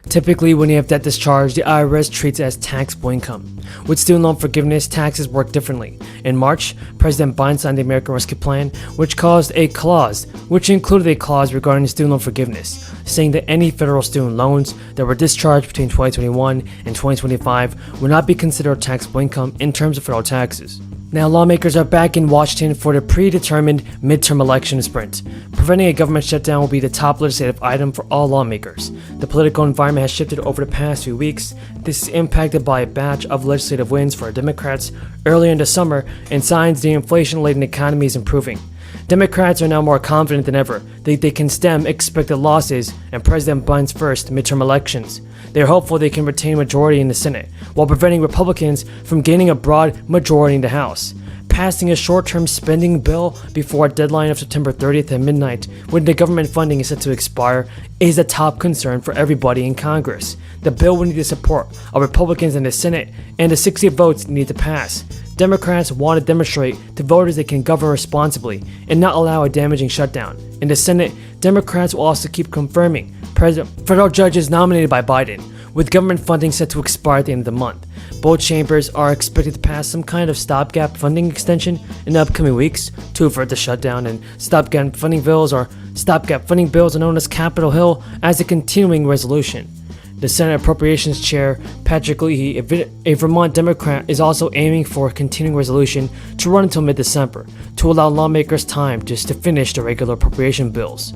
Typically, when you have debt discharge, the IRS treats it as taxable income. With student loan forgiveness, taxes work differently. In March, President Biden signed the American Rescue Plan, which included a clause regarding student loan forgiveness, saying that any federal student loans that were discharged between 2021 and 2025 would not be considered taxable income in terms of federal taxes. Now, lawmakers are back in Washington for the predetermined midterm election sprint. Preventing a government shutdown will be the top legislative item for all lawmakers. The political environment has shifted over the past few weeks. This is impacted by a batch of legislative wins for Democrats earlier in the summer and signs the inflation-laden economy is improving. Democrats are now more confident than ever that they can stem expected losses in President Biden's first midterm elections. They are hopeful they can retain a majority in the Senate, while preventing Republicans from gaining a broad majority in the House. Passing a short-term spending bill before a deadline of September 30th at midnight, when the government funding is set to expire, is a top concern for everybody in Congress. The bill will need the support of Republicans in the Senate, and the 60 votes need to pass. Democrats want to demonstrate to voters they can govern responsibly and not allow a damaging shutdown. In the Senate, Democrats will also keep confirming federal judges nominated by Biden, with government funding set to expire at the end of the month. Both chambers are expected to pass some kind of stopgap funding extension in the upcoming weeks to avert the shutdown, and stopgap funding bills are known as Capitol Hill as a continuing resolution. The Senate Appropriations Chair, Patrick Leahy, a Vermont Democrat, is also aiming for a continuing resolution to run until mid-December to allow lawmakers time just to finish the regular appropriation bills.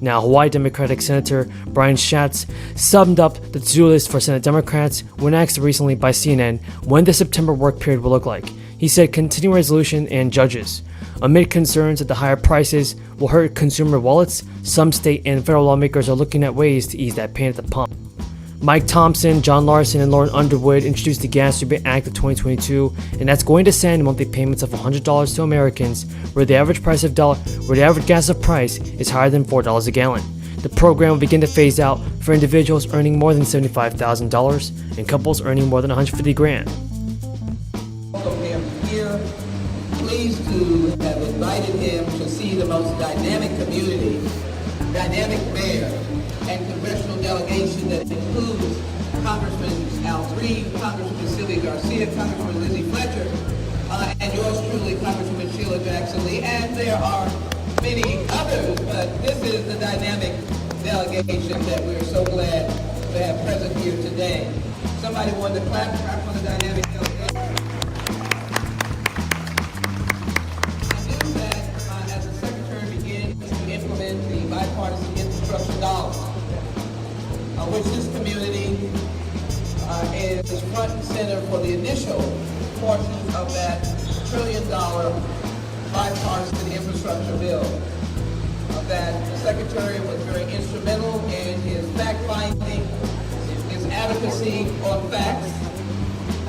Now, Hawaii Democratic Senator Brian Schatz summed up the to-do list for Senate Democrats when asked recently by CNN when the September work period will look like. He said continuing resolution and judges. Amid concerns that the higher prices will hurt consumer wallets, some state and federal lawmakers are looking at ways to ease that pain at the pump. Mike Thompson, John Larson, and Lauren Underwood introduced the Gas Rebate Act of 2022, and that's going to send monthly payments of $100 to Americans where the average gas price is higher than $4 a gallon. The program will begin to phase out for individuals earning more than $75,000 and couples earning more than $150,000. Here, pleased to have invited him to see the most dynamic community, dynamic mayor, and congressional delegation that includes Congressman Al Green, Congressman Celia Garcia, Congressman Lizzie Fletcher, and yours truly, Congresswoman Sheila Jackson Lee, and there are many others, but this is the dynamic delegation that we're so glad to have present here today. Somebody wanted to clap for the dynamic delegation. I knew that as the Secretary begins to implement the bipartisan infrastructure dollars, which this community is front and center for the initial portions of that $1 trillion bipartisan infrastructure bill. That the Secretary was very instrumental in his fact-finding, his advocacy on facts,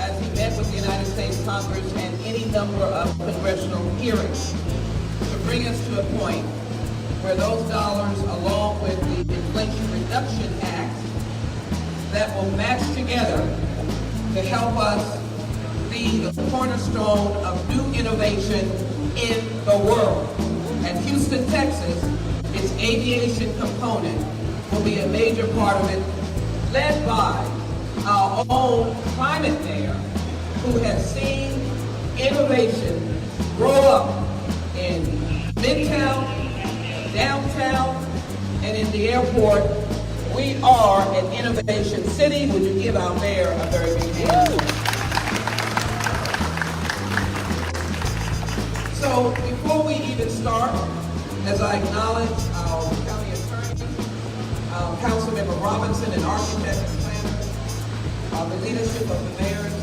as he met with the United States Congress and any number of congressional hearings to bring us to a point where those dollars, along with the Inflation Reduction Act, that will match together to help us be the cornerstone of new innovation in the world. And Houston, Texas, its aviation component will be a major part of it, led by our own climate mayor, who has seen innovation grow up in Midtown, downtown, and in the airport. We are an innovation city. Would you give our mayor a very big hand? So before we even start, as I acknowledge our county attorney, our Councilmember Robinson, and architect and planner, the leadership of the mayor's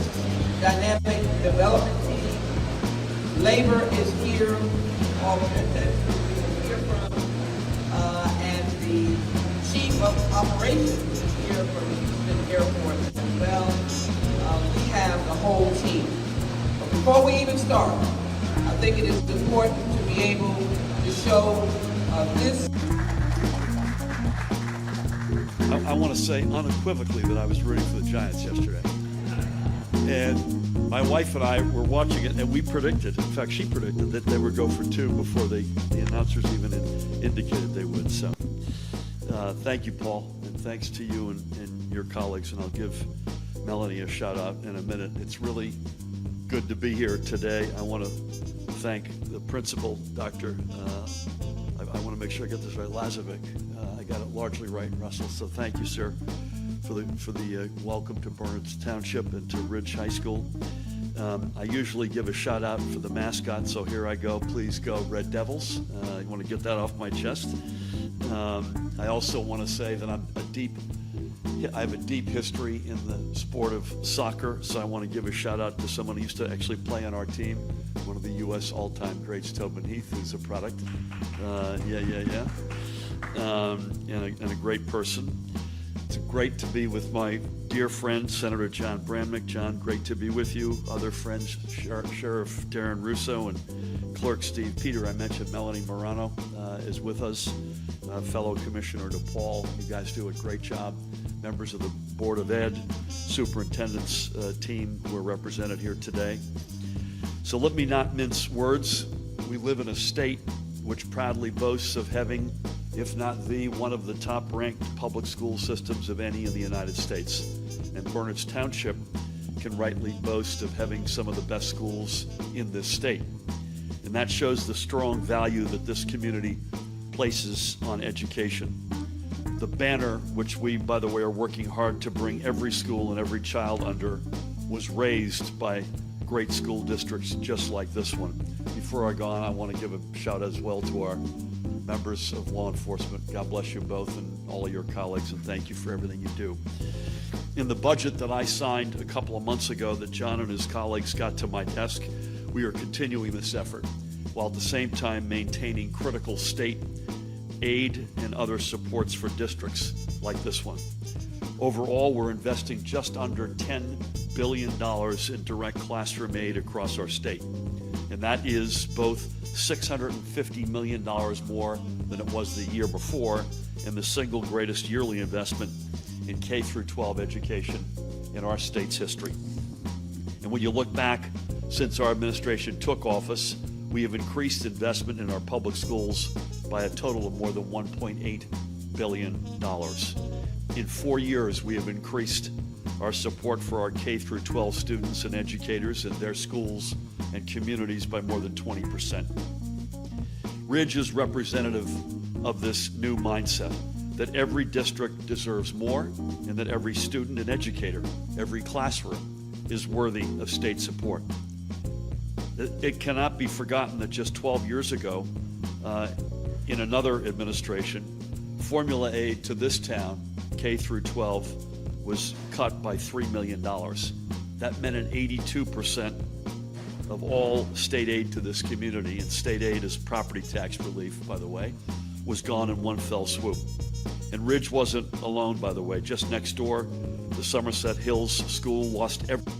dynamic development team, labor is here, all of that we hear from, and the Chief of Operations is here from Houston Airport as well. We have the whole team. But before we even start, I think it is important to be able to show this. I want to say unequivocally that I was rooting for the Giants yesterday. And my wife and I were watching it, and we predicted, in fact, she predicted that they would go for 2 before the announcers even indicated they would. So thank you, Paul, and thanks to you and your colleagues, and I'll give Melanie a shout out in a minute. It's really good to be here today. I want to thank the principal, Dr. I want to make sure I get this right, Lazovic. I got it largely right, Russell, so thank you, sir, for the welcome to Bernards Township and to Ridge High School. I usually give a shout out for the mascot, so here I go. Please go Red Devils. I want to get that off my chest. I also want to say that I have a deep history in the sport of soccer, so I want to give a shout out to someone who used to actually play on our team, one of the U.S. all-time greats, Tobin Heath, who's a product. And a great person. It's great to be with my dear friend, Senator John Brannick. John, great to be with you. Other friends, Sheriff Darren Russo and Clerk Steve Peter. I mentioned Melanie Morano is with us, fellow Commissioner DePaul. You guys do a great job. Members of the Board of Ed, Superintendent's team who are represented here today. So let me not mince words. We live in a state which proudly boasts of having, if not the, one of the top-ranked public school systems of any in the United States. And Bernards Township can rightly boast of having some of the best schools in this state. And that shows the strong value that this community places on education. The banner, which we, by the way, are working hard to bring every school and every child under, was raised by great school districts just like this one. Before I go on, I want to give a shout as well to our members of law enforcement. God bless you both and all of your colleagues, and thank you for everything you do. In the budget that I signed a couple of months ago that John and his colleagues got to my desk, we are continuing this effort while at the same time maintaining critical state aid and other supports for districts like this one. Overall, we're investing just under $10 billion in direct classroom aid across our state. And that is both $650 million more than it was the year before, and the single greatest yearly investment in K through 12 education in our state's history. And when you look back since our administration took office, we have increased investment in our public schools by a total of more than $1.8 billion. In 4 years, we have increased our support for our K through 12 students and educators and their schools and communities by more than 20%. Ridge is representative of this new mindset that every district deserves more and that every student and educator, every classroom is worthy of state support. It cannot be forgotten that just 12 years ago, in another administration, formula aid to this town, K through 12, was cut by $3 million. That meant an 82% of all state aid to this community, and state aid is property tax relief, by the way, was gone in one fell swoop. And Ridge wasn't alone, by the way. Just next door, the Somerset Hills School lost every